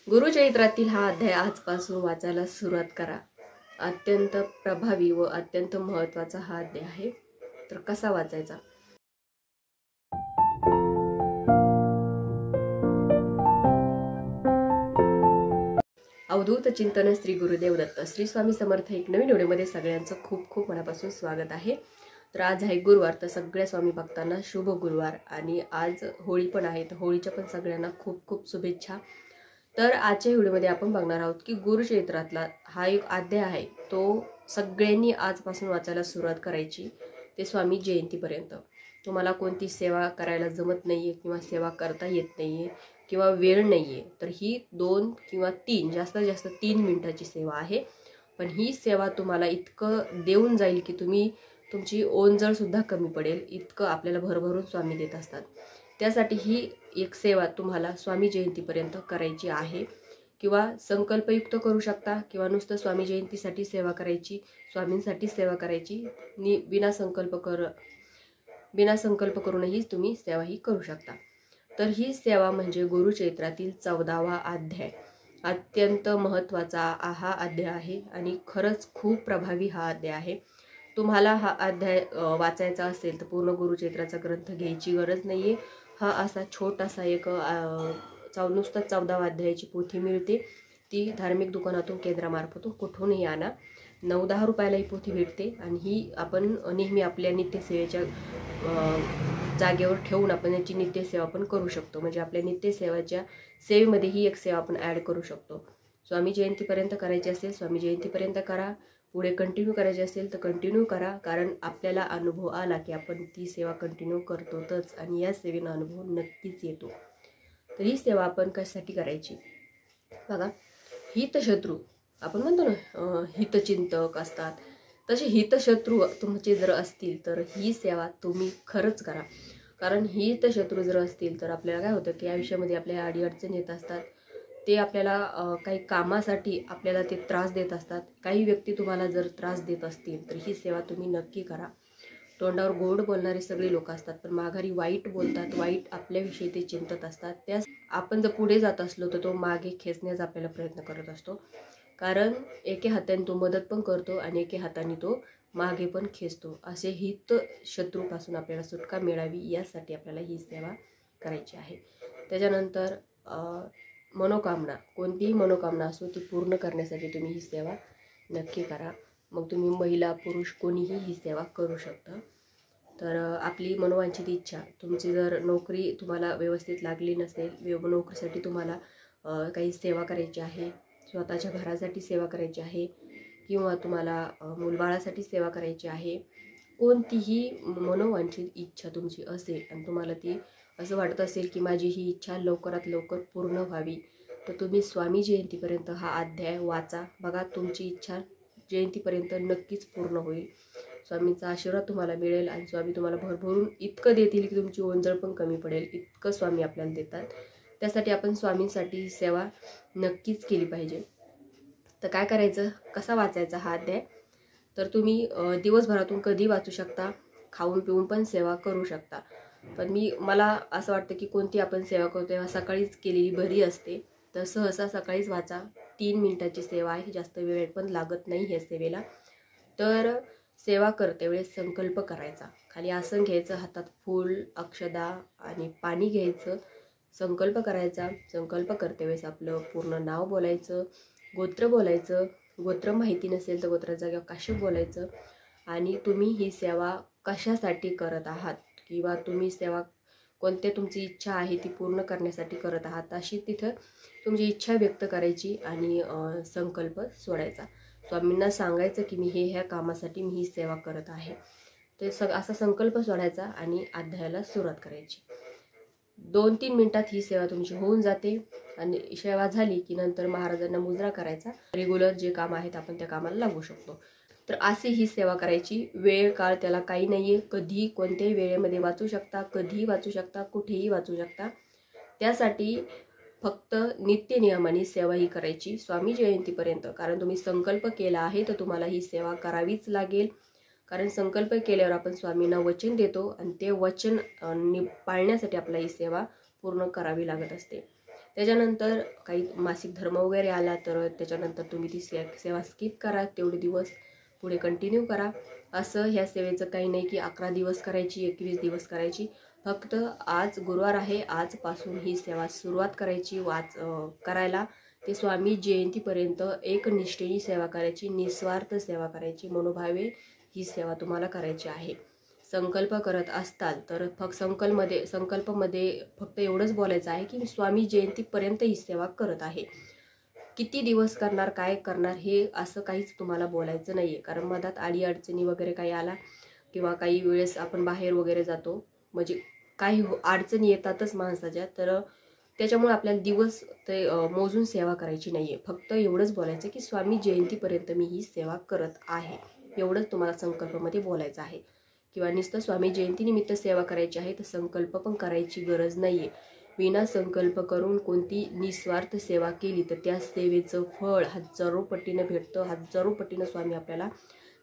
गुरुचरित्रातील हा अध्याय आजपासून वाचायला सुरुवात करा। अत्यंत प्रभावी व अत्यंत महत्त्वाचा हा अध्याय आहे। तर कसा वाचायचा? अवधूत चिंतन श्री गुरुदेव दत्त श्री स्वामी समर्थ एक नवीन व्हिडिओमध्ये सगळ्यांचं खूप खूप मनापासून स्वागत आहे। तर आज आहे गुरुवार, तर सगळ्या स्वामी भक्तांना शुभ गुरुवार आणि आज होळी पण आहे, तर होळीच्या पण सगळ्यांना खूप खूप शुभेच्छा। तर आजच्या व्हिडिओमध्ये आपण बघणार आहोत की गुरुचरित्रातला हा एक अध्याय आहे, तो सगळ्यांनी आजपासून वाचायला सुरुवात करायची ते स्वामी जयंतीपर्यंत। तुम्हाला कोणती सेवा करायला जमत नाहीये किंवा सेवा करता येत नाहीये किंवा वेळ नाहीये, तर ही 2 किंवा 3 जास्तीत जास्त 3 मिनिटाची सेवा आहे। पण ही सेवा तुम्हाला इतकं देऊन जाईल की तुमची ओंजळ सुद्धा कमी पडेल, इतकं आपल्याला भरभरून स्वामी देत असतात। त्यासाठी ही एक सेवा तुम्हाला स्वामी जयंतीपर्यंत करायची आहे, किंवा संकल्पयुक्त करू शकता किंवा नुसतं स्वामी जयंतीसाठी सेवा करायची, स्वामींसाठी सेवा करायची, बिना संकल्प करूनही तुम्ही सेवा ही करू शकता। तर ही सेवा म्हणजे गुरुचरित्रातील 14वा अध्याय, अत्यंत महत्त्वाचा हा अध्याय आहे आणि खरंच खूप प्रभावी हा अध्याय आहे। तुम्हाला हा अध्याय वाचायचा असेल तर पूर्ण गुरुचरित्राचा ग्रंथ घ्यायची गरज नाहीये। हा असा छोटासा एक नुसतं 14वा अध्यायाची पोथी मिळते, ती धार्मिक दुकानातून केंद्रामार्फत कुठूनही आणा, 9-10 रुपयाला ही पोथी भेटते आणि ही आपण नेहमी आपल्या नित्यसेवेच्या जागेवर ठेवून आपण याची नित्यसेवा पण करू शकतो। म्हणजे आपल्या नित्यसेवाच्या सेवेमध्ये ही एक सेवा आपण ॲड करू शकतो। स्वामी जयंतीपर्यंत करायची असेल स्वामी जयंतीपर्यंत करा, पुढे कंटिन्यू करायची असेल तर कंटिन्यू करा, कारण आपल्याला अनुभव आला की आपण ती सेवा कंटिन्यू करतोच आणि या सेवेचा अनुभव नक्कीच येतो। तर ही सेवा आपण कशासाठी करायची बघा, हितशत्रू आपण म्हणतो ना, हितचिंतक असतात, तसे हितशत्रू तुमचे जर असतील तर ही सेवा तुम्ही खरंच करा। कारण हितशत्रू जर असतील तर आपल्याला काय होतं की आयुष्यामध्ये आपल्या अडीअडचणी येत असतात, ते आपल्याला काही कामासाठी आपल्याला ते त्रास देत असतात। काही व्यक्ती तुम्हाला जर त्रास देत असतील तर ही सेवा तुम्ही नक्की करा। तोंडावर गोड बोलणारे सगळे लोक असतात, पण माघारी वाईट बोलतात, वाईट आपल्याविषयी ते चिंतत असतात। त्यास आपण जर पुढे जात असलो तर तो मागे खेचण्याचा आपल्याला प्रयत्न करत असतो, कारण एके हाताने तो मदत पण करतो आणि एके हाताने तो मागे पण खेचतो। असे हित शत्रूपासून आपल्याला सुटका मिळावी यासाठी आपल्याला ही सेवा करायची आहे। त्याच्यानंतर मनोकामना, कोणतीही मनोकामना असो ती पूर्ण करण्यासाठी तुम्ही ही सेवा नक्की करा। मग तुम्ही महिला पुरुष कोणीही ही सेवा करू शकता। तर आपली मनोवांछित इच्छा, तुमची जर नोकरी तुम्हाला व्यवस्थित लागली नसेल, नोकरीसाठी तुम्हाला काही सेवा करायची आहे, स्वतःच्या घरासाठी सेवा करायची आहे किंवा तुम्हाला मुलबाळासाठी सेवा करायची आहे, कोणतीही मनोवांछित इच्छा तुमची असेल आणि तुम्हाला ती असं वाटत असेल की माझी ही इच्छा लवकरात लवकर पूर्ण व्हावी, तर तुम्ही स्वामी जयंतीपर्यंत हा अध्याय वाचा बघा, तुमची इच्छा जयंतीपर्यंत नक्कीच पूर्ण होईल। स्वामींचा आशीर्वाद तुम्हाला मिळेल आणि स्वामी तुम्हाला भरभरून इतकं देतील की तुमची ओंजळ पण कमी पडेल, इतकं स्वामी आपल्याला देतात। त्यासाठी आपण स्वामींसाठी सेवा नक्कीच केली पाहिजे। तर काय करायचं, कसा वाचायचा हा अध्याय, तर तुम्ही दिवसभरातून कधी वाचू शकता, खाऊन पिऊन पण सेवा करू शकता। पण मला असं वाटतं की कोणती आपण सेवा करतो तेव्हा सकाळीच केलेली बरी असते, तर सहसा सकाळीच वाचा। 3 मिनिटाची सेवा आहे, जास्त वेळ पण लागत नाही या सेवेला। तर सेवा करते वेळेस संकल्प करायचा, खाली आसन घ्यायचं, हातात फूल अक्षदा आणि पाणी घ्यायचं, संकल्प करायचा। संकल्प करते वेळेस आपलं पूर्ण नाव बोलायचं, गोत्र बोलायचं, गोत्र माहिती नसेल तर गोत्राच्या जागेवर काश्यप बोलायचं आणि तुम्ही ही सेवा कशासाठी करत आहात किंवा तुम्ही सेवा कोणत्या तुमची इच्छा आहे ती पूर्ण करण्यासाठी करत आहात, अशी तिथं तुमची इच्छा व्यक्त करायची आणि संकल्प सोडायचा। स्वामींना सांगायचं की मी ह्या कामासाठी मी ही सेवा करत आहे, ते असा संकल्प सोडायचा आणि अध्यायाला सुरुवात करायची। 2-3 मिनिटात ही सेवा तुमची होऊन जाते आणि सेवा झाली की नंतर महाराजांना मुजरा करायचा, रेग्युलर जे काम आहेत आपण त्या कामाला लागू शकतो। तर अशी ही सेवा करायची, वेळ काळ त्याला काही नाहीये, कधी कोणत्याही वेळेमध्ये वाचू शकता, कधीही वाचू शकता, कुठेही वाचू शकता। त्यासाठी फक्त नित्य नियमाने सेवा ही करायची स्वामी जयंतीपर्यंत, कारण तुम्ही संकल्प केला आहे तर तुम्हाला ही सेवा करावीच लागेल। कारण संकल्प केल्यावर आपण स्वामींना वचन देतो आणि ते वचन पाळण्यासाठी आपल्याला ही सेवा पूर्ण करावी लागत असते। त्याच्यानंतर काही मासिक धर्म वगैरे आला तर त्याच्यानंतर तुम्ही ती सेवा स्किप करा, तेवढे दिवस पुढे कंटिन्यू करा. असं ह्या सेवेचं काही नाही की 11 दिवस करायची, 21 दिवस करायची. फक्त आज गुरुवार आहे, आजपासून ही सेवा सुरुवात करायची करायला. ते स्वामी जयंतीपर्यंत एकनिष्ठेने सेवा करायची, निस्वार्थ सेवा करायची, मनोभावे ही सेवा तुम्हाला करायची आहे. संकल्प करत असताल तर संकल्पमध्ये फक्त एवढंच बोलायचं आहे की मी स्वामी जयंतीपर्यंत ही सेवा करत आहे. किती दिवस करणार, काय करणार हे असं काहीच तुम्हाला बोलायचं नाही आहे. कारण मधात अडचणी वगैरे काही आला किंवा काही वेळेस आपण बाहेर वगैरे जातो, म्हणजे काही अडचणी येतातच माणसाच्या, तर त्याच्यामुळे आपल्याला दिवस ते मोजून सेवा करायची नाही आहे. फक्त एवढंच बोलायचं की स्वामी जयंतीपर्यंत मी ही सेवा करत आहे, एवढंच तुम्हाला संकल्पमध्ये बोलायचं आहे. किंवा नुसतं स्वामी जयंतीनिमित्त सेवा करायची आहे तर संकल्प पण करायची गरज नाही आहे. विना संकल्प करून कोणती निस्वार्थ सेवा केली तर त्या सेवेचं फळ हजारो पटीनं भेटतं, हजारो पटीनं स्वामी आपल्याला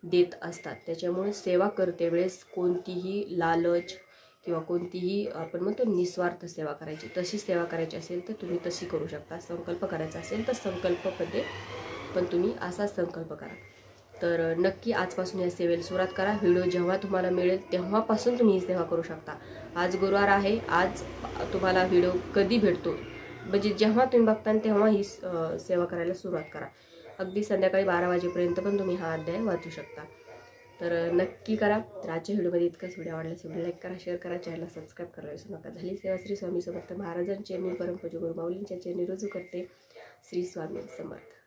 देत असतात. त्याच्यामुळे सेवा करते वेळेस कोणतीही लालच किंवा कोणतीही आपण म्हणतो निस्वार्थ सेवा करायची, तशी सेवा करायची असेल तर तुम्ही तशी करू शकता. संकल्प करायचा असेल तर संकल्पमध्ये पण तुम्ही असा संकल्प करा. तर नक्की आजपासून या सेवेला सुरुवात करा. व्हिडिओ जेव्हा तुम्हाला मिळेल तेव्हापासून तुम्ही ही सेवा करू शकता. आज गुरुवार आहे, आज तुम्हाला व्हिडिओ कधी भेटतो म्हणजे जेव्हा तुम्ही बघता तेव्हा ही सेवा करायला सुरुवात करा. अगदी संध्याकाळी 12 वाजेपर्यंत पण तुम्ही हा अध्याय वाचू शकता. तर नक्की करा. तर आजच्या व्हिडिओमध्ये इतकंच. व्हिडिओ आवडल्यास व्हिडिओ लाईक करा, शेअर करा, चॅनलला सबस्क्राईब करायला विसरू नका. झाली सेवा श्री स्वामी समर्थ महाराजांची, मी परमपूज्य गुरु माऊलींच्या चरणी रुजू करते. श्री स्वामी समर्थ.